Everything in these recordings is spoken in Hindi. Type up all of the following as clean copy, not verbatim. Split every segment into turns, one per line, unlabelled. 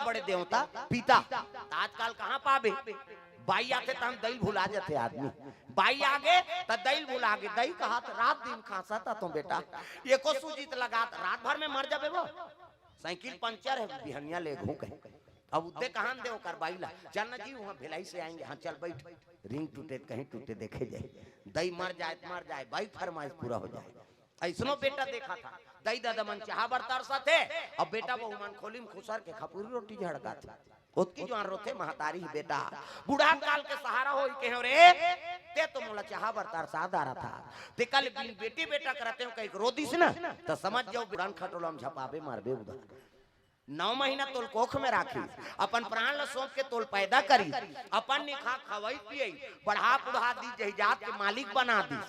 बड़े देवता पिता। आजकल कहाँ पावे, बाई आते तो हम दही भुला जाते आदमी, बाई आगे तो दही भुला गए, दही कहा रात दिन खासा था तुम बेटा, ये को सूजित लगा रात भर में मर जाबे वो, साइकिल पंचर है बिहनिया ले घूम के, अब उदे कहां दे कर बाईला चल ना जी वहां भिलाई से आएंगे, हाँ चल बैठ, रिंग टूटे कहीं टूटे देखे जाए, दही मर जाए बाई फरमाइश पूरा हो जाए। ऐसनो बेटा देखा था, दही दादा मन चाह बरतार सा थे, अब बेटा वो मन खोली में खुसर के खपूरी रोटी झड़का था, उसकी जो रोते महतारी बेटा बूढ़ा काल के सहारा हो के हो रे ते तो मोला चाह बरतार साथ आ रहा था, ते कल बेटी बेटा करते हो कहीं रोदी से ना तो समझ जाओ बुरान खटोला में झपावे मारबे उधर। 9 महीना तोल कोख में राखी, अपन प्राण ल सौंप के तोल पैदा करी, अपन निखा खवाई पियई, बढ़ा बुढ़ा दी जहिजात के मालिक बना दी,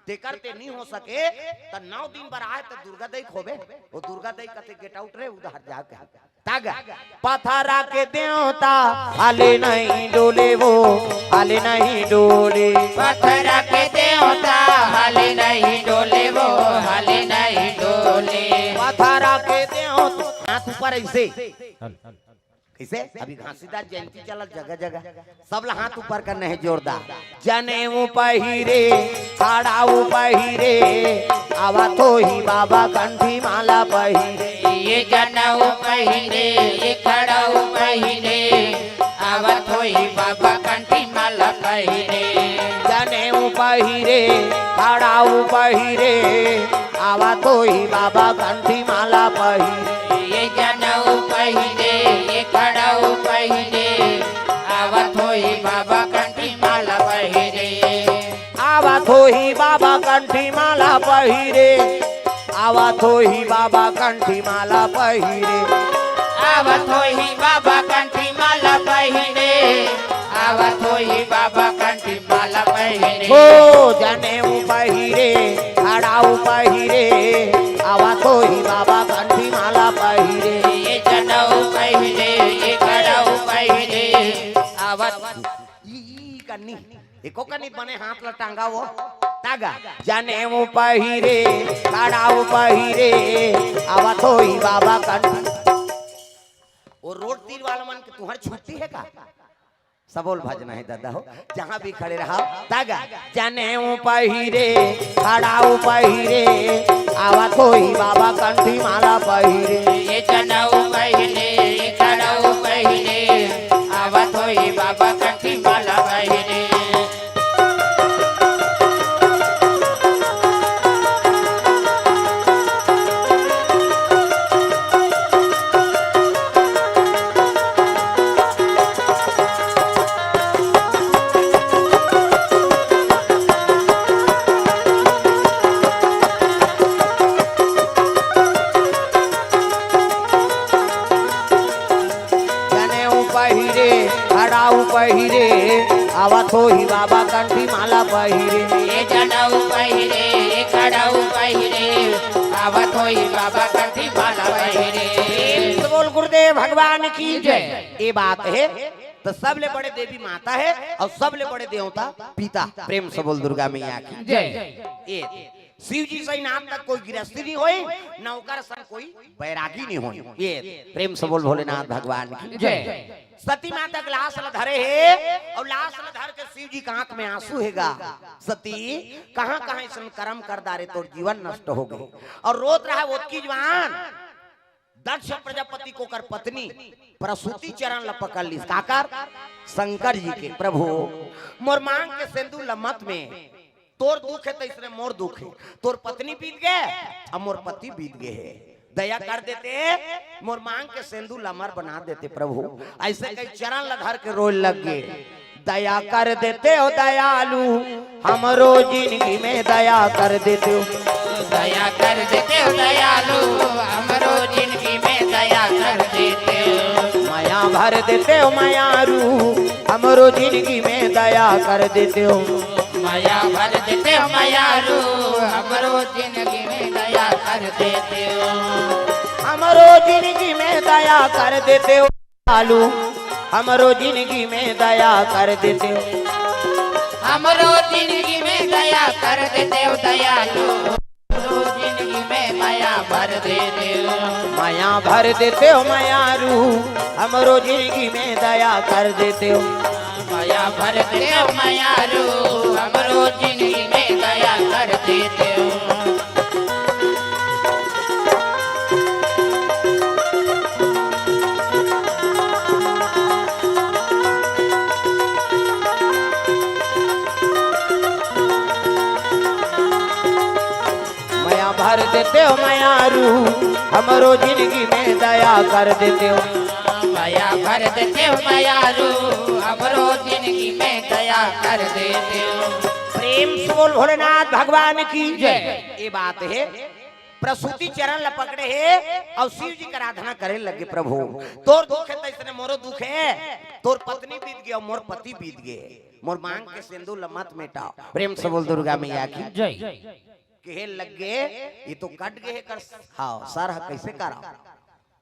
तेकर ते नहीं हो सके तो 9 दिन बर आए तो दुर्गा दई खोबे, वो दुर्गा दई कते गेट आउट रे उधर जाके तागा पथरा के देवता हाले नहीं डोले, वो हाले नहीं डोले,
पथरा के देवता हाले नहीं डोले, वो हाले नहीं डोले,
पथरा के देवता हाथ ऊपर ऐसे कैसे, अभी घासीदार जयंती चलल जगह जगह सब हाथ ऊपर करने है जोरदार, जनेऊ पहिरे खाड़ाऊ पहिरे आवा तो ही बाबा कंठी माला पहिरे,
ये जनेऊ पहिरे ये खड़ाऊ पहिरे आवा तो ही बाबा कंठी माला पहिरे,
जनेऊ पहिरे खाड़ाऊ पहिरे आवा तो ही बाबा कंठी माला पहिरे,
ये जनेऊ पहिरे ये खड़ाऊ पहिरे आवा तो ही बाबा कंठी माला पहिरे,
आवा तो ही बाबा कंठी माला पहिरे, आवा तो ही बाबा कंठी माला पहिरे,
आवा तो ही बाबा कंठी माला पहिरे, आवा तो ही बाबा कंठी माला पहिरे,
हो जनेऊ पहिरे खड़ाऊ पहिरे आवा तो ही बाबा कंठी माला पहिरे,
ये जनेऊ पहिरे ये खड़ाऊ पहिरे आवा
ई कन्नी एको कन्नी बने हाथ ला टांगा वो तागा, जनेऊ पहिरे खड़ाऊ पहिरे आवा तो ही बाबा कंठी, वो रोड तीर वाला मन के तुम्हारी छुट्टी है का, सबोल भजना है दादा हो जहाँ भी खड़े रहा तागा, जनेऊ पहिरे खड़ाऊ पहिरे आवा तो ही बाबा कंठी माला पहिरे,
ये जनेऊ पहिरे ये खड़ाऊ पहिरे आवा तो ही बाबा कंठी माला पहिरे,
पहिरे आवा तो ही बाबा कंठी माला पहिरे,
ये जनेऊ पहिरे ये खड़ाऊ पहिरे आवा तो ही बाबा कंठी माला पहिरे,
बोल गुरुदेव भगवान की जय। ये बात है तो सबले बड़े देवी माता है और सबले बड़े देवता पिता, प्रेम से बोल दुर्गा मैया की जय। ये शिव जी से नाम तक कोई गृहस्थी नहीं होई, नौकर संग कोई बैरागी नहीं होई, ये प्रेम से बोल भोलेनाथ भगवान की जय। सती माता के लाश ल धरे है और लाश ल धर के शिव जी का आंख में आंसू हैगा, सती कहां कहां ऐसा कर्म कर दारे तो जीवन नष्ट हो गए, और रोत रहा वो की जवान दक्ष प्रजापति को कर पत्नी प्रसूति चरण ल पकड़ ली, काकर शंकर जी के प्रभु मोर मांग के सिंदूर लमत में तोर दुख है तो इसने मोर दुख है, तोर पत्नी बीत गए और मोर पति बीत गए है, दया कर देते मोर मांग के सिंदूर लमर बना देते प्रभु, ऐसे कई चरण लधर के रोल लग गए, दया कर देते हो दयालु हमरो जिंदगी में दया कर देते हो,
दया कर देते हो दयालु हमरो जिंदगी में दया कर देते हो,
माया भर देते हो मायारू हमरो जिंदगी में दया कर देते हो,
माया भर देते हो मायारू हमरो जिंदगी में दया कर देते हो,
हमरो जिंदगी में दया कर देते हो दयालु हमरो जिंदगी में दया कर देते हो,
हमरो जिंदगी में दया कर देते हो दयालु हमरो जिंदगी में माया भर देते हो।
माया भर देते हो मायारू हमरो जिंदगी में दया कर देते हो।
माया भर देते हो मायारू हमरो जिंदगी में दया कर देते हो।
भर देते हो मायारू हमरो जिंदगी में दया कर देते हो।
माया भर देते हो मायारू हमरो जिंदगी में दया कर देते हो।
प्रेम से बोल भोलेनाथ भगवान की जय। ये बात है प्रसूति चरण लपकड़े है और शिव जी का आराधना करे लगे। प्रभु तोर दुख है तो इसने मोरो दुख है। तोर पत्नी बीत गया मोर पति बीत गए। मोर मांग के सिंदूर लमत मिटाओ। प्रेम से बोल दुर्गा मैया की जय। कहे लग गए ये तो कट गए कर हाँ सर कैसे करा।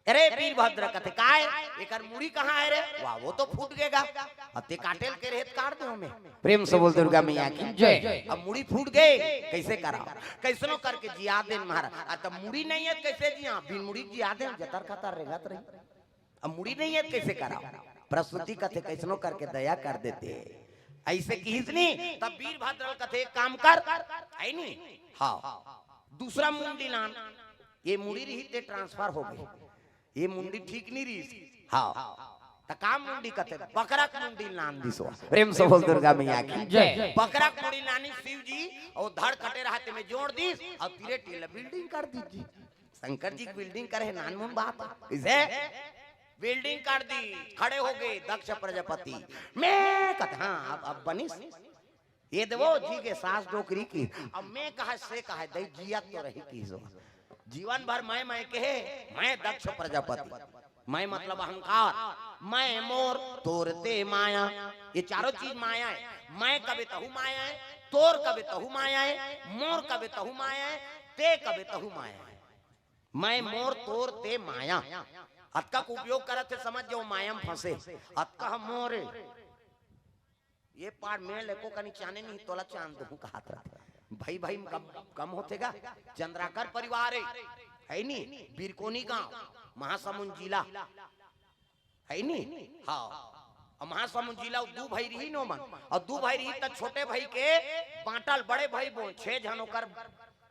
अरे वीरभद्र कथे काय एकर मुड़ी कहाँ है रे। वाह वो तो फूट गएगा अते काटेल के रेत काट दे हमें। प्रेम से बोल दुर्गा मैया की जय। अब मुड़ी फूट गए कैसे करा कैसनो करके जिया दे महाराज। तब मुड़ी नहीं है कैसे जिया बिन मुड़ी जिया दे जतर खतर रेगत रही। अब मुड़ी नहीं है कैसे करा। प्रसूति कथे कैसनो करके दया कर देते ऐसे किसनी। तब वीरभद्र कथे काम कर है नी हाँ दूसरा मुंडी लान। ये मुड़ी रही ते ट्रांसफर हो गई। ये मुंडी ठीक नहीं रही हाँ त काम मुंडी कथे बकरा मुंडी लान दिसो। प्रेम से बोल दुर्गा मैया की जय। बकरा मुंडी लानी शिव जी और धड़ कटे रहते में जोड़ दी और तीरे टीला बिल्डिंग कर दीजिए। शंकर जी की बिल्डिंग करे नानमुन बात इसे बिल्डिंग कर दी खड़े हो गए दक्ष प्रजापति मैं कथा हाँ अब बनी ये देवो जी के सास डोकरी की। अब मैं कहा से कहा दई जिया तो रही की जीवन भर मैं कहे मैं दक्ष प्रजापति। मैं मतलब अहंकार मैं मोर तोरते माया। ये चारों चीज माया है। मैं कभी तहु माया है तोर कभी तहु माया है मोर कभी तहु माया है ते कभी तहु माया है। मैं मोर तोर ते माया अतका का उपयोग करते समझ जाओ मायम फंसे अतका मोरे ये पार में लेको कनी चाने नहीं तोला चांद दूं का हाथ रहा भाई भाई कम होतेगा। चंद्राकर परिवार है नी बीरकोनी गांव महासमुंद जिला है नी हाँ महासमुंद जिला दू भाई रही नो मन और दू भाई रही तक छोटे भाई के बांटल बड़े भाई बोल 6 जनों कर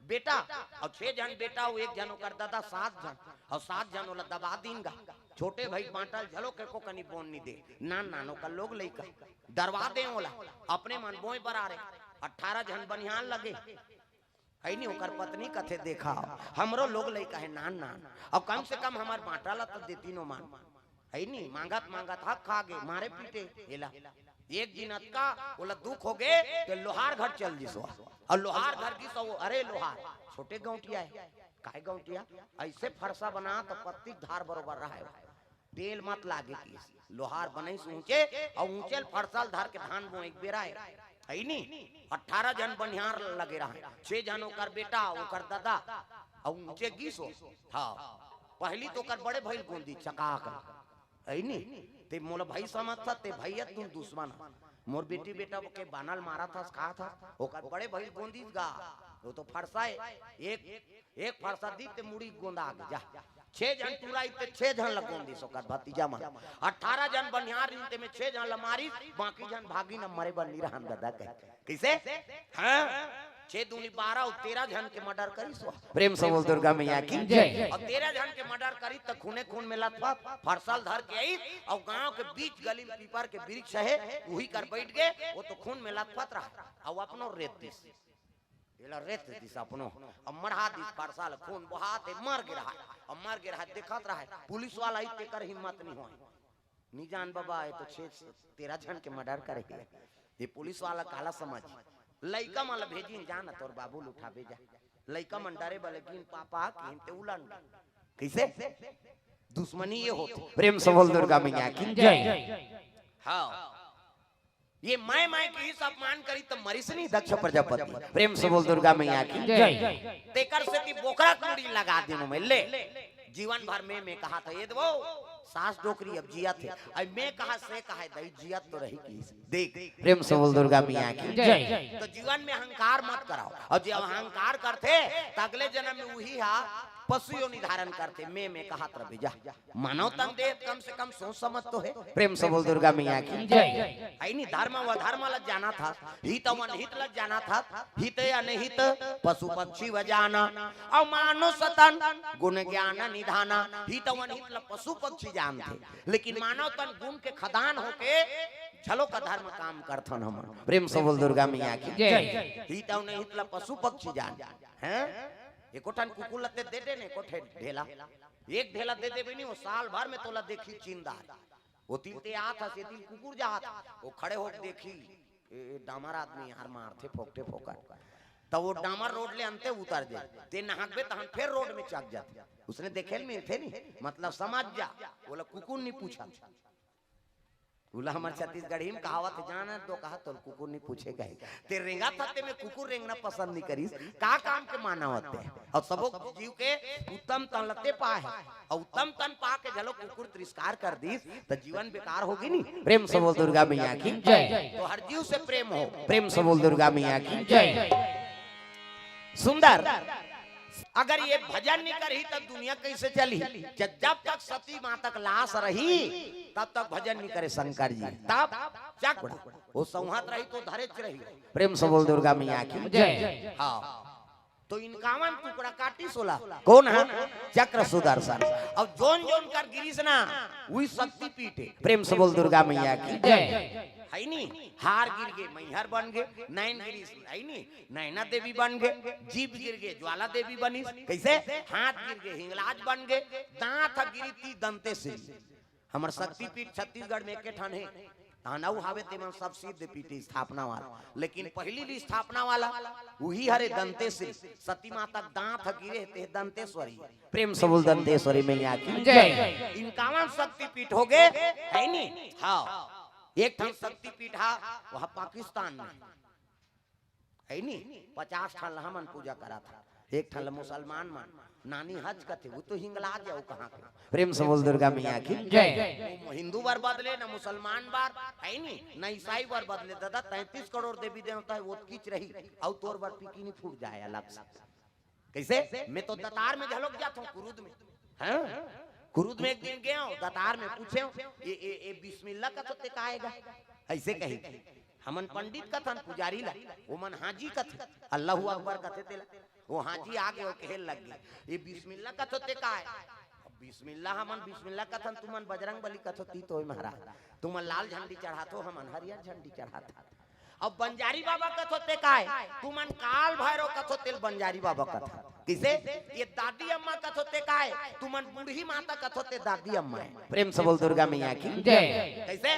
बेटा और 6 जन बेटा वो 1 जनों कर दादा 7 जन और 7 जन वाला दबा दींगा। छोटे भाई बांटल झलो के को कनी बोन नहीं दे नानो का लोग लइका दरवा दे ओला अपने मन बोए पर आ रहे 18 जन बनिहान लगे है नी ओकर पत्नी कथे देखा हमरो लोग लइका है नान और कम से कम हमार बांटा ला तो देती नो मान है नी मांगत मांगत हक खा गए मारे पीटे हेला। एक दिन का बोला दुख हो गए तो लोहार घर चल जिसो और लोहार घर की तो अरे लोहार छोटे गौटिया है काहे गौटिया ऐसे फरसा बना तो पत्ती धार बरोबर रहा है तेल मत लागे की लोहार बने ऊंचे और ऊंचे फरसाल धार के धान बो एक बेरा है नी 18 जन बनिहार लगे रहा 6 जनों कर बेटा ओकर दादा और ऊंचे गीसो हाँ पहली तो कर बड़े भाई गोंदी चका कर है नी ते मोला भाई समझ था ते भैया तुम दुश्मन मोर बेटी बेटा के बानल मारा था कहा था ओकर बड़े भाई गोंदी गा वो तो फरसा है एक फरसा दी ते मुड़ी गोंदा जा 6 जन टूराई ते 6 जन लगोंदी सोकर भतीजा मन 18 जन बनिहार इनते में 6 जन लमारी बाकी जन भागी न मरे बन निरहन दादा कैसे हां 6 दूनी 12 और 13 जन के मर्डर करी सो। प्रेम से बोल दुर्गा मैया की जय। और 13 जन के मर्डर करी त खूने खून में लथवा फरसल धर के आई और गांव के बीच गली में पीपर के वृक्ष है वही कर बैठ गए वो तो खून में लथपत रहा और अपनो रेत दिस एला रेत दिस अपनो अब मरहा दिस फरसल खून बहाते मर गिरा और मर गिरा देखत रहा पुलिस वाला इते कर हिम्मत नहीं होई नी जान बाबा है तो 13 जन के मर्डर करे ये पुलिस वाला काला समझ लइका माला भेजी जाना तोर बाबू उठा भेजा लइका मन डरे बले किन पापा किन ते उलन कैसे दुश्मनी ये होती। प्रेम से बोल दुर्गा मैया की जय। हाँ ये मैं की अपमान करी तो मरीस नहीं दक्ष प्रजापति। प्रेम से बोल दुर्गा मैया की जय। तेकर से ती बोकरा कुड़ी लगा देनो में ले जीवन भर में कहा था ये दो सास डोकरी अब जिया थे अब मैं कहा से कहा दई जिया तो रही की देख
प्रेम से बोल दुर्गा मैया की जय।
तो जीवन में अहंकार मत कराओ और जब अहंकार करते तो अगले जन्म में वही हा पशु योनि धारण करते मैं कहा रह जा मानव तन दे कम से कम सोच समझ तो है।
प्रेम से बोल दुर्गा मैया की जय।
आई नहीं धर्म व धर्म लग जाना था हित व अनहित लग जाना था हित अनहित पशु पक्षी व जाना और मानो सतन गुण ज्ञान निधाना हित व अनहित लग पशु पक्षी जानते लेकिन मानव तन गुण के खदान होके चलो का धर्म काम करथन हम।
प्रेम से बोल दुर्गा मैया की जय।
हित व अनहित लग पशु पक्षी जान हैं एको ठन कुकुर लते दे दे ने कोठे ढेला एक ढेला दे दे भी नहीं वो साल भर में तोला देखी चिंदार वो तिलते आता से तिल कुकुर जा वो खड़े हो देखी डामर आदमी यार मारते फोकते फोकर तो वो डामर रोड ले अंते उतर दे ते नहाकबे तहन फिर रोड में चक जाते उसने देखे में थे नहीं मतलब समझ जा बोला कुकुर नहीं पूछा बोला हमारे छत्तीसगढ़ी में कहावत जाना तो कहा तो कुकुर नहीं पूछेगा ते रेंगा था ते में कुकुर रेंगना पसंद नहीं करीस का काम के माना होते और सबो जीव के उत्तम तन लते पा है और उत्तम तन पा के जलो कुकुर तिरस्कार कर दीस तो जीवन बेकार होगी नहीं।
प्रेम से बोल दुर्गा मैया की जय।
तो हर जीव से प्रेम हो।
प्रेम से बोल दुर्गा मैया की जय।
सुंदर अगर ये भजन नहीं करी तब दुनिया कैसे चली जब तक सती माँ तक लाश रही तब तक भजन नहीं करे शंकर जी तब चक वो संहत रही तो धरेच रही।
प्रेम से बोल दुर्गा मैया की जय।
हाँ तो इनकावन टुकड़ा काटी 16 कौन है चक्र सुदर्शन अब जोन जोन कर गिरीश ना वही शक्ति पीठे।
प्रेम से बोल दुर्गा मैया की जय।
है नी हार गिर गए मैहर बन गए नैन गिरी है नी नैना देवी बन गए जीभ गिर गए ज्वाला देवी बनी कैसे हाथ गिर गए हिंगलाज बन गए दांत गिरी थी दंते से हमार शक्तिपीठ छत्तीसगढ़ में एक ठान है तानऊ हावे तेमन सब सिद्ध पीठ स्थापना वाला लेकिन पहली स्थापना वाला वही हरे दंतेश्वरी सती माता दांत गिरे थे दंतेश्वरी।
प्रेम से बोल दंतेश्वरी मैया की जय।
इनकावन शक्तिपीठ हो गए है नी। हाँ एक ठान शक्तिपीठ है वह पाकिस्तान में है नी 50 ठान हमन पूजा करा था एक ठान मुसलमान मान नानी हज कथे वो तो हिंगला जाओ कहाँ के।
प्रेम से बोल दुर्गा मैया की जय।
हिंदू बार बदले ना मुसलमान बार है नी न ईसाई बार बदले दादा 33 करोड़ देवी देवता है वो किच रही और तोर बार पिकी नहीं फूट जाए अलग से कैसे मैं तो दतार में झलक जाता हूँ कुरुद में हैं कुरुद में एक दिन गया हूँ दतार में पूछे ये बिस्मिल्लाह का तो का आएगा ऐसे कही हमन पंडित का था पुजारी ला वो मन हाजी का थे अल्लाह अकबर का थे तेला वो हाजी आ गए खेल लग गए ये बिस्मिल्लाह का तो का है बिस्मिल्लाह हमन बिस्मिल्लाह का था तुमन बजरंग बली का तो ती तो महाराज तुमन लाल झंडी चढ़ातो हमन हरियर झंडी चढ़ाता अब बंजारी बाबा का तो का है तुमन काल भैरव का तो तेल बंजारी बाबा का था किसे ये दादी अम्मा का तो का है तुमन बूढ़ी माता का तो दादी अम्मा है।
प्रेम से बोल दुर्गा मैया की जय।
कैसे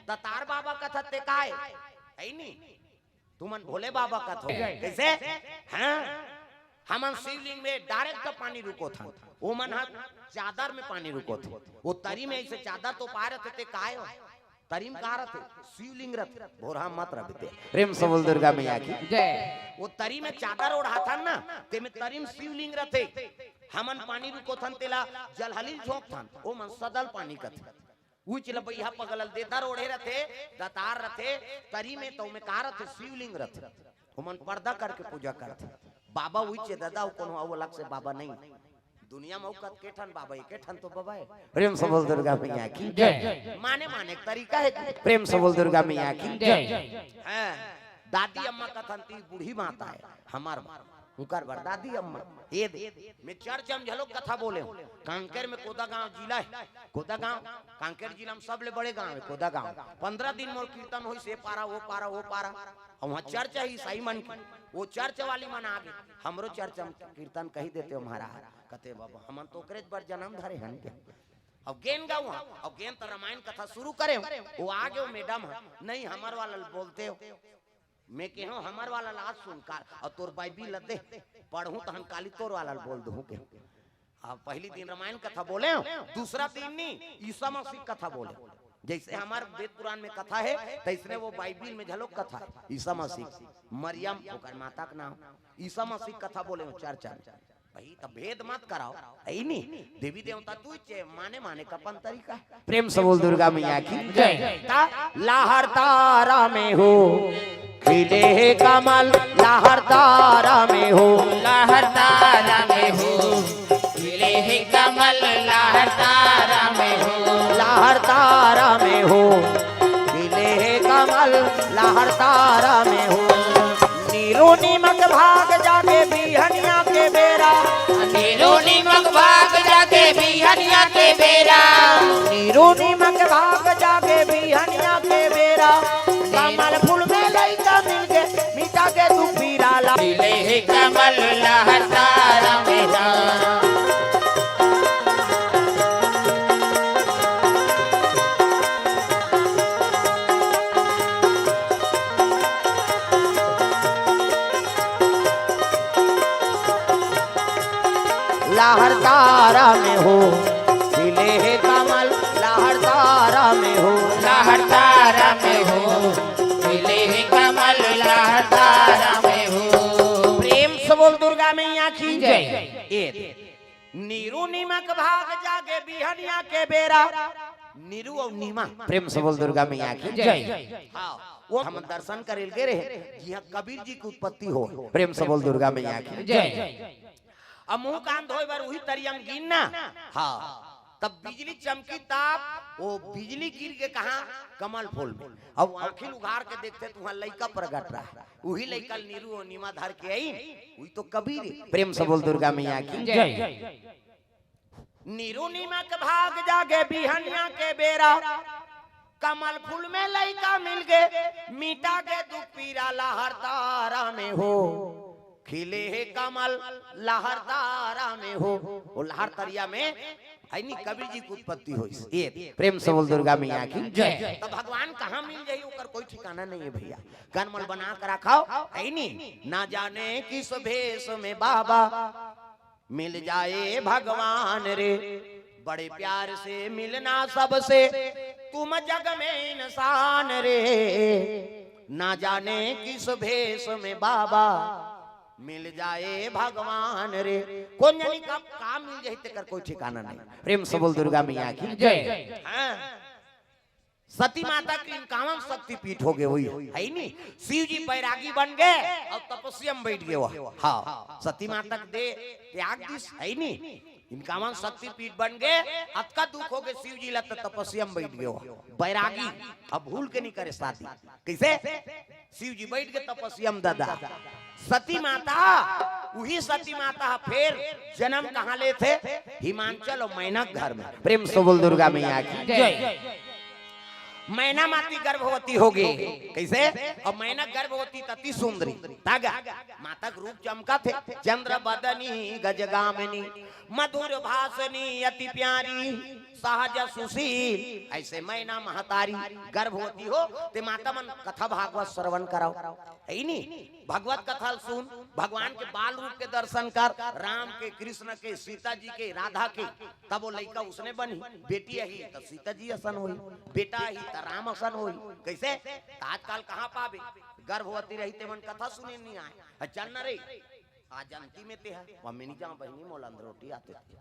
दतार बाबा का था का है नहीं तुमन भोले बाबा का तो कैसे हाँ हमन शिवलिंग में डायरेक्ट पानी रुको था वो मन चादर में पानी रुको थे वो तरी में ऐसे चादर तो पा रहे थे काय तरीम कहा रहे शिवलिंग रथ भोरा मत रखते।
प्रेम से बोल दुर्गा मैया की जय।
वो तरी में चादर ओढ़ा था ना ते में तरीम शिवलिंग रथे हमन पानी रुको थन तेला जलहली झोंक थन वो मन सदल पानी का था वो चला भैया पगलल देदार ओढ़े रथे दतार रथे तरी में तो में कहा रथे शिवलिंग रथ हमन पर्दा करके पूजा करते बाबा उचे दादा कोनो अलग से बाबा नहीं दुनिया में औकत के ठन बाबा के ठन तो बाबा है।
प्रेम से बोल दुर्गा मैया की जय।
माने माने तरीका है
प्रेम से बोल दुर्गा मैया की जय।
हैं दादी अम्मा का थन ती बूढ़ी माता है हमार उनकर बर दादी अम्मा ये दे मैं चर्च हम झलोक कथा बोले हूं कांकेर में कोदा गांव जिला है कोदा गांव कांकेर जिला में सबले बड़े गांव है कोदा गांव 15 दिन मोर कीर्तन होई से पारा वो पारा और वहाँ चर्च है ईसाई मन की वो चर्च वाली मन आ गई हमरो चर्च हम कीर्तन कही देते हो महाराज कहते बाबा हमन तो ओकरे बर जन्म धरे हन के अब गेन गाँव अब गेन तो रामायण कथा शुरू करे वो आ गए मैडम नहीं हमार वाला बोलते हो मैं कहो हमार वाला लाज सुन कार और तोर बाइबिल दे पढ़ूं तो हम काली तोर वाला बोल दूं के अब पहली दिन रामायण कथा बोले दूसरा दिन नहीं ईसा मसीह कथा बोले जैसे हमारे वेद पुराण में कथा है तैसने वो बाइबिल में झलक कथा ईसा मसीह मरियम ओकर माता का नाम ईसा मसीह कथा बोले चर्चा भाई तब भेद मत कराओ, है नहीं देवी देवता तू माने माने का अपन तरीका है। प्रेम से बोल दुर्गा मैया की जय। लाहर तारा में हो खिले कमल, लाहर तारा में हो,
लहर तारा में हो खिले कमल, लहर तारा में हो,
लाहर तारा में हो खिले कमल, लाहर तारा में हो। नीरो नीमक भाग जाके बिहनिया के बेरा,
नीरो नीमक भाग जाके बिहनिया के बेरा,
नीरो नीमक भाग जाके बिहनिया के बेरा। कमल फूल में लइका मिल के मीठा के तू पीरा ला,
खिले कमल लहर तारा में हो।
लाहर तारा में हो खिले कमल, लाहर तारा में हो,
लहर तारा में हो खिले कमल, लहर तारा में हो।
प्रेम से बोल दुर्गा मैया की
जय।
ये नीरू नीमक भाग जागे बिहनिया के बेरा, नीरू और नीमा प्रेम से बोल दुर्गा मैया की
जय।
हाँ, वो हम दर्शन करेल के रहे यहाँ कबीर जी की उत्पत्ति हो। प्रेम से बोल दुर्गा मैया की
जय।
अब मुंह कान धोए बार वही तरियम गिन ना। हाँ, तब बिजली चमकी ताप, वो बिजली गिर के कहा कमल फूल में। अब आंखें उघार के देखते तो वहाँ लइका प्रगट रहा, वही लइका नीरू और नीमा धर के आई, वही तो कबीर। प्रेम से बोल दुर्गा मैया की
जय।
नीरू नीमा के भाग जागे बिहनिया के बेरा, कमल फूल में लइका मिल गए मीठा के दुख पीरा, लहर तारा में हो खिले है कमल, लहर तारा में हो। वो लहर तरिया में है नी कबीर जी की उत्पत्ति हुई। ये प्रेम से बोल दुर्गा मैया की जय। तो भगवान कहाँ मिल जाये ओकर कोई ठिकाना नहीं है भैया। कनमल बना कर रखाओ, है नी ना जाने किस भेष में बाबा मिल जाए भगवान रे, बड़े प्यार से मिलना सबसे तुम जग में इंसान रे। ना जाने किस भेष में बाबा मिल जाए भगवान रे, कौन जानी कब काम मिल जाए तेकर कोई ठिकाना नहीं। प्रेम से बोल दुर्गा मैया की
जय।
हाँ। सती माता की इनकाम शक्ति पीठ हो गए हुई है नी। शिव जी बैरागी बन गए और तपस्या में बैठ गए वो। हाँ, सती माता दे त्याग दिस है नी, इनकाम शक्ति पीठ बन गए। अतका दुख हो गए शिव जी ला तो तपस्या में बैठ गए वो बैरागी। अब भूल के नहीं करे शादी, कैसे शिव जी बैठ गए तपस्या में। दादा सती माता, वही सती माता फिर जन्म कहाँ ले थे? हिमाचल और मैनक घर में। प्रेम से बोल दुर्गा मैया की
जय।
मैना माती गर्भवती हो गई, कैसे? और मैना गर्भवती तती सुंदरी तागा माता का रूप चमका थे, चंद्र बदनी गजगामिनी मधुर भाषणी अति प्यारी सहज सुशील। ऐसे मैना महतारी गर्भवती हो ते माता मन कथा भागवत श्रवण कराओ, है नी भगवत कथा सुन, भगवान के बाल रूप के दर्शन कर, राम के, कृष्ण के, सीता जी के, राधा के। तब वो लड़का उसने बनी, बेटी ही तो सीता जी असन हुई, बेटा ही तो राम असन हुई। कैसे? आजकल कहाँ पावे गर्भवती रही ते मन कथा सुने नहीं आए। चल न रही आज जानकी में ते है मम्मी नहीं जाओ बहनी मोलंद रोटी आते थे,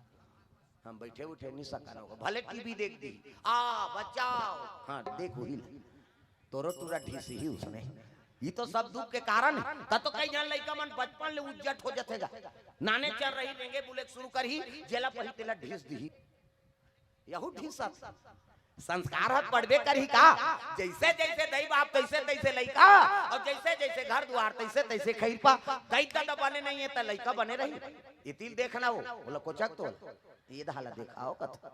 हम बैठे उठे नहीं सका होगा, भले टीवी देख दी आ बचाओ। हाँ देखो ही तोरो तुरा ढीसी ही उसने। ये तो सब दुख के कारण है। तो कई जान लइका मन बचपन ले उज्जट हो जातेगा, नाने चल रही लेंगे बुलेट शुरू कर ही जेला पही तेला ढीस दी, यहू ढीस संस्कार हत पढ़बे करही का। जैसे जैसे दई बाप तैसे तैसे लइका, और जैसे जैसे घर द्वार तैसे तैसे खैरपा। कई तो बने नहीं है तो लइका बने रही। इतिल देखना वो बोला कोचक तो ये धाला दिखाओ कथा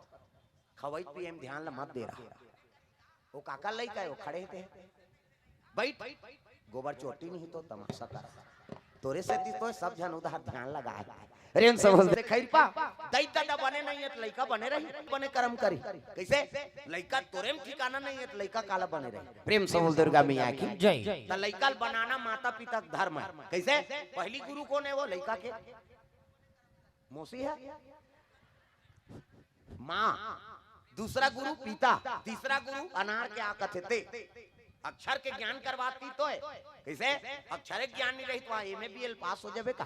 खवई पीएम ध्यान ला मत दे रहा। वो काका लइका है वो खड़े थे बैठ गोबर चोटी नहीं तो तमाशा कर तोरे से तो सब जन उधर ध्यान लगा है। रेन समझ दे खैरपा दई दादा बने नहीं है लइका बने रही, बने कर्म करी। कैसे? लइका तोरे में ठिकाना नहीं है लइका काला बने रही। प्रेम समझ दुर्गा मैया की
जय।
तो लइका बनाना माता पिता का धर्म है। कैसे? पहली गुरु कौन है? वो लइका के मौसी है माँ, दूसरा गुरु पिता, तीसरा गुरु अनार के आकत थे। अक्षर के ज्ञान करवाती तो है। कैसे अक्षर के ज्ञान नहीं रही तो एमए बीएल पास हो जावे का।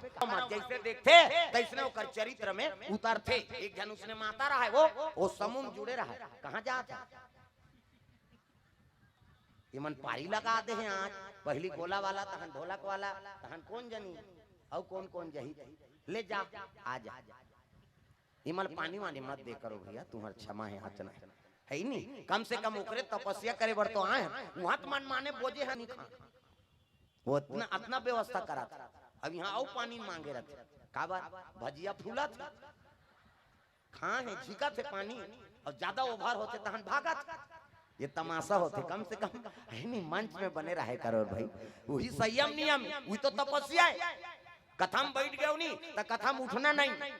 जैसे देखते तैसने ओकर चरित्र में उतरते। एक जन उसने माता रहा है वो समूह में जुड़े रहा है। कहाँ जाता ये मन पारी लगा दे हैं आज। पहली गोला वाला तहन ढोलक वाला तहन कौन जनी और कौन कौन जही ले जा आ जा। इमल पानी वानी मत दे करो भैया, तुम्हार क्षमा है हाथ है ही नहीं। कम से कम ओकरे तपस्या करे बर तो आए वहां तो मन माने बोझे है नहीं खा वो इतना इतना व्यवस्था करा था। अब यहाँ आओ पानी मांगे रहते का बात भजिया फूला था खा है झीका थे पानी और ज्यादा ओभार होते तहन भागा था। ये तमाशा होते कम से कम है नहीं मंच में बने रहे करो भाई। वही संयम नियम वही तो तपस्या है। कथम बैठ गए नहीं तो कथम उठना नहीं।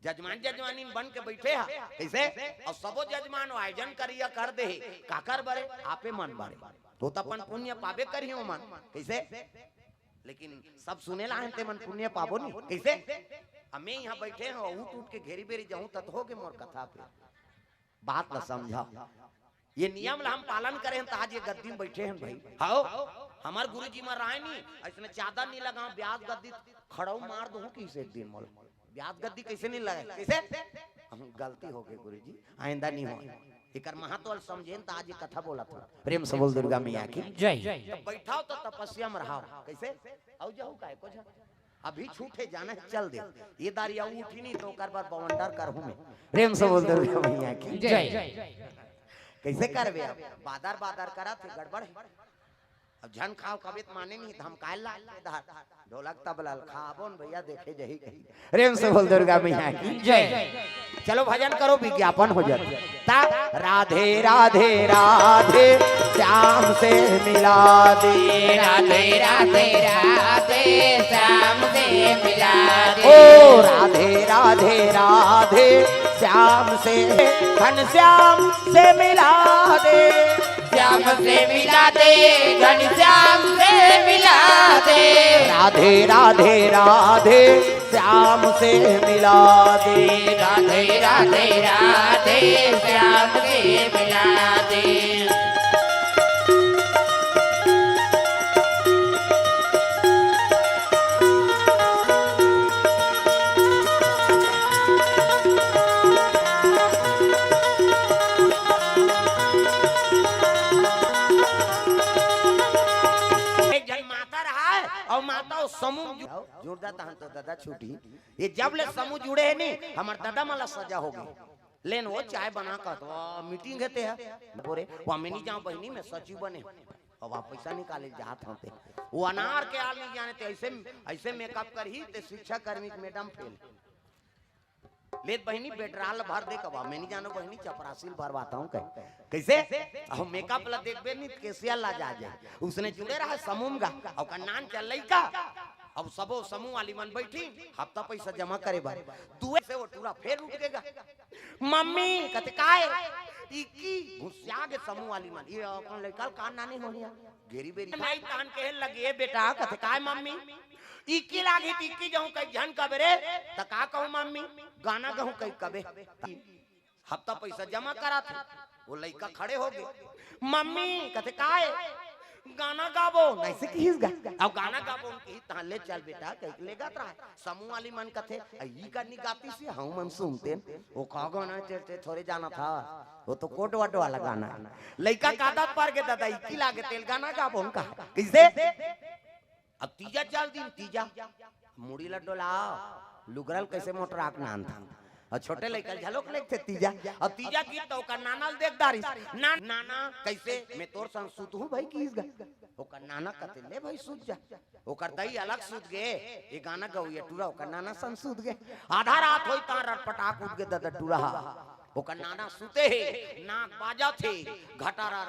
जजमान जजमानी बन के बैठे है कैसे और सबो जजमान आयोजन करिया कर दे काकर बरे आपे मन बारे तो अपन पुण्य पावे करियो मन कैसे। लेकिन सब सुने ला ते मन पुण्य पाबो नहीं कैसे। हमें यहाँ बैठे हैं उठ उठ के घेरी बेरी जाऊं तत हो के मोर कथा पे बात न समझा। ये नियम ला हम पालन करें तो आज ये गद्दी में बैठे हैं भाई। हाओ हमार गुरुजी मर रहा है नहीं इसने चादर नहीं लगा ब्याज गद्दी खड़ाऊ मार दो किसे एक दिन मोल ब्याज गद्दी कैसे नहीं लगा कैसे। हम गलती हो गई गुरुजी आइंदा नहीं हो एकर महत्व समझें तो आज ये कथा बोला था। प्रेम से बोल दुर्गा मैया की जय। बैठाओ तो तपस्या में रहा कैसे आओ जाओ काय को अभी छूटे जाना चल दे ये दारिया उठी नहीं तो कर बार बवंडर कर हूं मैं। प्रेम से बोल दुर्गा मैया की जय। कैसे करबे बादर बादर करा थे गड़बड़ अब झन खाओ कबित माने नहीं हम काल ला ढोलक तबला खाबोन भैया देखे जही कही। प्रेम से बोल दुर्गा मैया की जय। चलो भजन करो विज्ञापन हो जाए ता राधे राधे राधे श्याम से मिला दे
राधे राधे राधे श्याम से मिला दे।
ओ राधे राधे राधे श्याम से घनश्याम से मिला दे
श्याम से मिला दे घनश्याम से मिला दे।
राधे राधे राधे श्याम से मिला दे
राधे राधे राधे श्याम से मिला दे।
समूह जुड़ जाता है तो दादा छूटी ये जब ले समूह जुड़े है नहीं हमारे दादा माला सजा हो गई लेन वो चाय बना कर तो मीटिंग कहते हैं बोरे वो मिनी जाओ बहनी में सचिव बने अब आप पैसा निकाले जाते होते वो अनार के आल नहीं जाने थे ऐसे ऐसे मेकअप कर ही ते शिक्षा कर्मी मैडम फेल लेत बहनी बेटराल भर दे कब मैं नहीं जानो बहनी चपरासील भरवाता हूँ कैसे अब मेकअप ला देख बे नहीं कैसे ला जा जाए उसने जुड़े रहा समूह का और का नाम चल रही का अब सबो समूह वाली मन बैठी हफ्ता पैसा जमा करे बारे दुए से वो टूरा फिर उठ गएगा मम्मी कहते काय इकी घुसिया के समूह वाली मन ये अपन लड़का कान नानी होनिया घेरी बेरी नहीं कान के लगे बेटा कहते काय मम्मी इकी लागी इकी जाऊं कई जन कबे रे त का कहूं मम्मी गाना गाऊं कई कबे हफ्ता पैसा जमा करा थे वो लड़का खड़े हो गए मम्मी कहते काय गाना गाबो नहीं से किस गा अब गाना गाबो उनकी ताले चल बेटा कई ले गात रहा समूह वाली मन कहते ई करनी गाती से हम मन सुनते वो का गाना चलते थोड़े जाना था वो तो कोट वाट वाला गाना लड़का कादा पार के दादा इकी लागे तेल गाना गाबो उनका किसे अब तीजा चल दिन तीजा मुड़ी लड्डो लाओ लुगरल कैसे मोटर आक नान था और छोटे लड़का झलोक लेते तीजा और तीजा गीत तो का नानल देख दारी ना नाना कैसे मैं तोर संग सुत हूं भाई किस गा ओकर नाना कहते ले भाई सुत जा ओकर दई अलग सुत गए ये गाना गाऊ ये टूरा ओकर नाना संग सुत गए आधा रात होई ता रटपटाक उठ गए दादा टूरा ओकर नाना सुते है नाक बाजा थे घटारा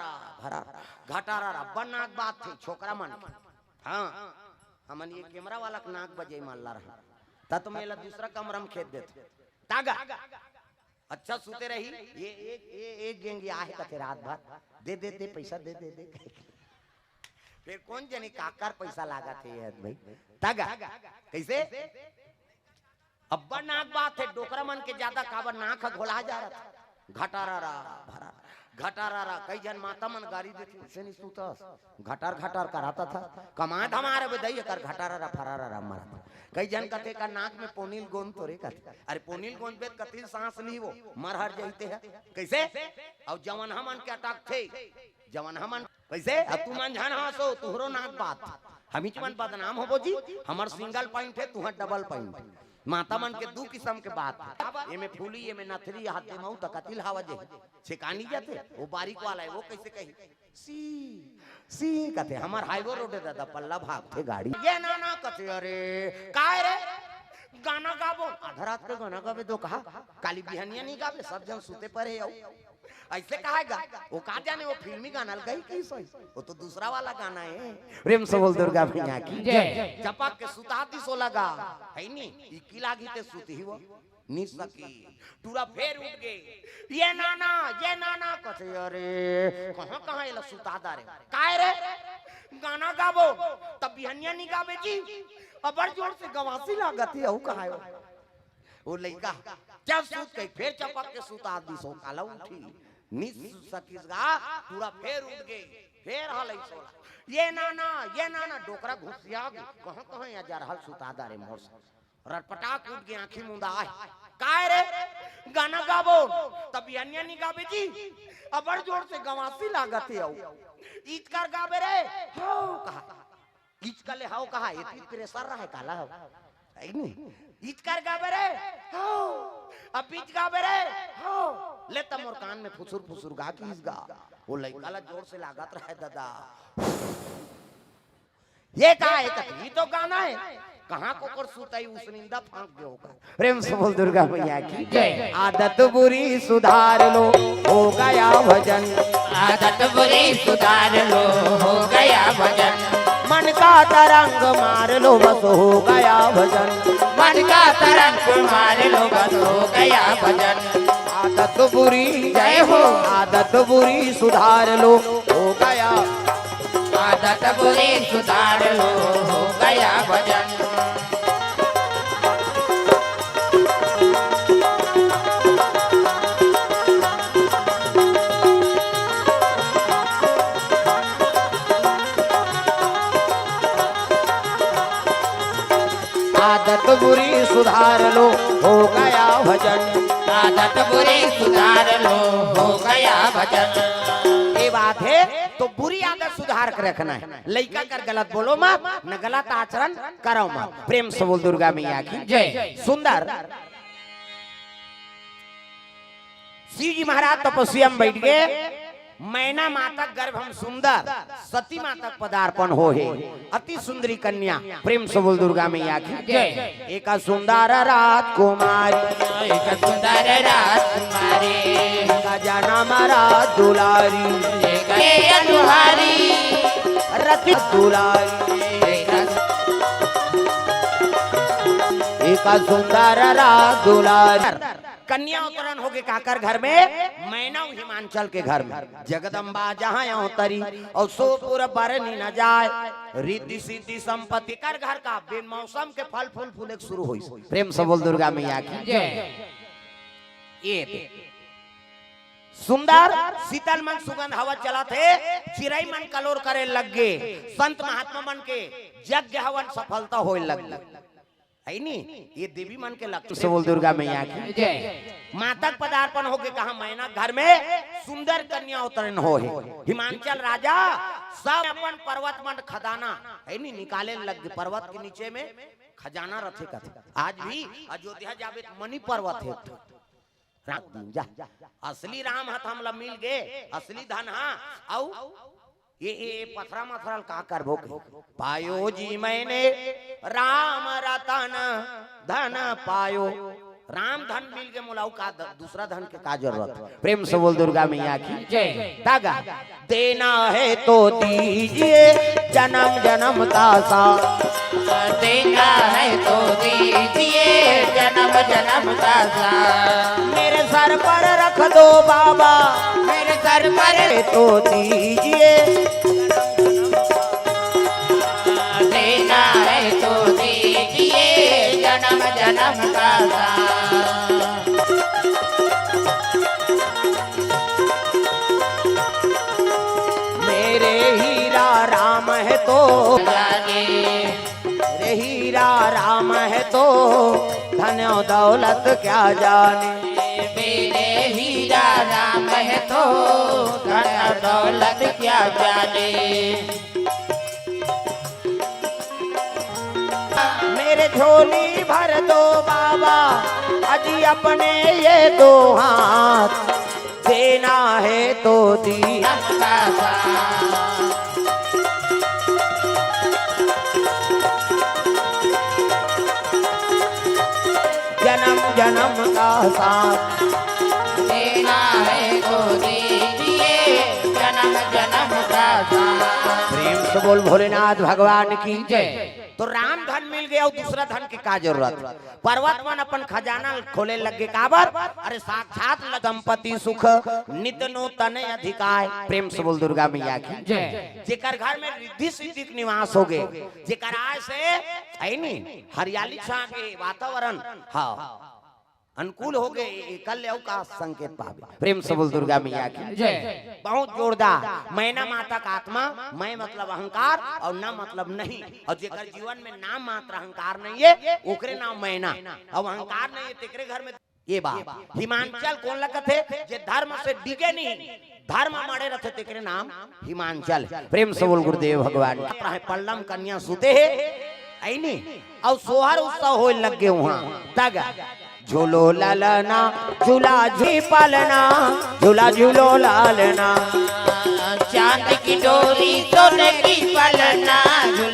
भरा घटारा बनाक बात थे छोकरा मन हाँ हमन ये कैमरा वाला नाक बजे मारला रहा ता तो मेला दूसरा कमरा में खेत देते तागा अच्छा सुते रही ये एक गेंगी आहे कथे रात भर दे पैसा दे फिर कौन जने काकर पैसा लागा थे भाई तागा कैसे अब्बा नाक बात है डोकरा मन के ज्यादा काबर नाक घोला जा रहा था घटारा भरा घटारा कई जन माता मन गाड़ी देती से नहीं सूतस घटार घटार कराता था कमात हमारे बदई कर घटारा फरारा मारा कई जन कथे का नाक में पोनील गोंद तोरे कथे अरे पोनील गोंद बेत कथी सांस ली वो मर हर जाते है कैसे और जवन हमन के अटक थे जवन हमन कैसे अब तू मन जान हसो तुहरो नाक बात हमी मन बदनाम होबो जी हमर सिंगल पॉइंट है तुहर डबल पॉइंट माता मन के दू किस्म के बात ये में फूली ये में नथरी हाथ में तक कतिल हवा जे छिकानी जाते वो बारीक वाला है वो कैसे कही सी कहते हमार हाईवे रोड है दादा पल्ला भाग थे गाड़ी ये ना कहते अरे काय रे गाना गाबो आधा रात के गाना गावे दो कहा काली बिहनिया नहीं गावे सब जन सूते पर है ऐसे कहेगा वो कहा जाने वो फिल्मी गाना गई कैसे वो तो दूसरा वाला गाना है प्रेम से बोल दुर्गा भैया की जय चपक के सुताती सो लगा है नी इकी लागी ते सुती ही वो नी सकी पूरा फेर उठ गए ये नाना कहते अरे कहां ये सुतादा रे काय रे गाना गाबो तब बिहनिया नहीं गावे जी अबर जोर से गवासी लागती है कहा है वो लइका क्या सूत के फिर चपक के सुता दी सो काला उठी निस सकीसगा पूरा फेर उठ गए फेर हाल सोला ये नाना डोकरा घुसिया कहां या जा रहल सुतादा रे मोर रटपटाक उठ गए आंखी मुंदा आए काय रे गाना गाबो तब अन्य नहीं गावे जी अबर जोर से गवासी लागते हो ईद कर गावे रे हो कहा ईद का ले हाउ कहा इतनी प्रेशर रहा है काला है नहीं ईद कर गावे रे हो अब बीच गावे रे हो ले तम और कान में फुसुर गा की इस गा वो लइकाला जोर से लागत रहा है दादा ये कहा है ये तो गाना है कहां को कर सुताई उस निंदा फांक दे होगा प्रेम से बोल दुर्गा मैया की जय आदत बुरी सुधार लो हो गया भजन
आदत बुरी सुधार लो हो गया भजन
मन का तरंग मार लो बस हो गया भजन
मन का तरंग मार लो बस हो गया भजन
आदत बुरी
जय हो
आदत बुरी सुधार लो हो गया
आदत बुरी सुधार लो हो गया भजन
आदत बुरी सुधार लो हो गया भजन
आदत बुरी सुधार लो हो गया भजन
ये बात है तो बुरी आदत सुधार कर रखना है लइका कर गलत बोलो मत न गलत आचरण करो मत प्रेम से बोल दुर्गा मैया की
जय
सुंदर शिव जी महाराज तपस्या में बैठ गए मैना माता गर्भ हम सुंदर सती माता पदार्पण हो है अति सुंदरी कन्या प्रेम से बोल दुर्गा मैया की
जय
एक सुंदर रात कुमारी
एक सुंदर राजकुमारी
का जन्म रात दुलारी
एक अनुहारी
रति दुलारी एक सुंदर रात दुलारी कन्या अवतरण हो गए काकर घर में मैना हिमांचल के घर में जगदम्बा जहाँ अवतरी और सोपुर बरनी न जाए रिद्धि सिद्धि संपत्ति कर घर का बिन मौसम के फल फूल फूले शुरू हुई प्रेम से बोल दुर्गा मैया की
जय
ये सुंदर शीतल मन सुगंध हवा चला थे चिड़ई मन कलोर करे लग गए संत महात्मा मन के यज्ञ हवन सफलता होए लग है नी ये देवी मन के लक्ष्य से बोल दुर्गा मैया की
जय
मातक पदार्पण हो के कहा मैना घर में सुंदर कन्या अवतरण हो है हिमांचल राजा सब अपन पर्वत मंड खजाना है नी निकाले लग गए पर्वत के नीचे में खजाना रखे कथे आज भी अयोध्या जावे मणि पर्वत है जा असली राम हथ हमला मिल गए असली धन हाँ औ ये पथरा मथरल का करबो पायो जी मैंने राम रतन धन पायो राम धन मिल के मुलाऊ का दूसरा धन के का जरूरत प्रेम से बोल दुर्गा मैया की
जय
तागा देना है तो दीजिए जन्म जन्म का सा
देना है तो दीजिए जन्म जन्म का सा
मेरे सर पर रख दो बाबा
मेरे सर पर
तो दीजिए
देना है तो दीजिए जन्म जन्म का सा जाने
रे हीरा राम है तो धन और दौलत क्या जाने।
मेरे हीरा राम है तो धन दौलत क्या जाने।
मेरे झोली भर दो बाबा अजी अपने ये दो हाथ, देना है तो दिया
सबका साथ
जन्म जन्म का साथ।
देना है तो दीजिए जन्म जन्म का साथ।
प्रेम से बोल भोलेनाथ भगवान की
जय।
तो राम धन मिल गया और दूसरा धन के का जरूरत। पर्वत मन अपन खजाना खोले लगे काबर, अरे साक्षात दंपति सुख नित नूतन अधिकार। प्रेम से बोल दुर्गा मैया की
जय।
जेकर घर में रिद्धि सिद्धि के निवास हो गए, जेकर आय से है नी हरियाली छा के वातावरण हाँ अनुकूल हो गए, कल्याण का संकेत पावे। प्रेम से बोल दुर्गा मैया की
जय।
बहुत जोरदार। मैना माता का आत्मा, मैं मतलब अहंकार और ना मतलब नहीं, और जेकर जीवन में नाम मात्र अहंकार नहीं है ओकरे नाम मैना, और अहंकार नहीं है तेकरे घर में ये बात। हिमांचल कौन लगत है जे धर्म से डिगे नहीं, धर्म मारे रहते तेकरे नाम हिमांचल। प्रेम से बोल गुरुदेव भगवान। पल्लम कन्या सुते है ऐनी और सोहर उत्सव हो लग गए वहां तग झूलो लालना झूला झी पालना झूला झूलो लालना।
चांद की डोरी सोने की पलना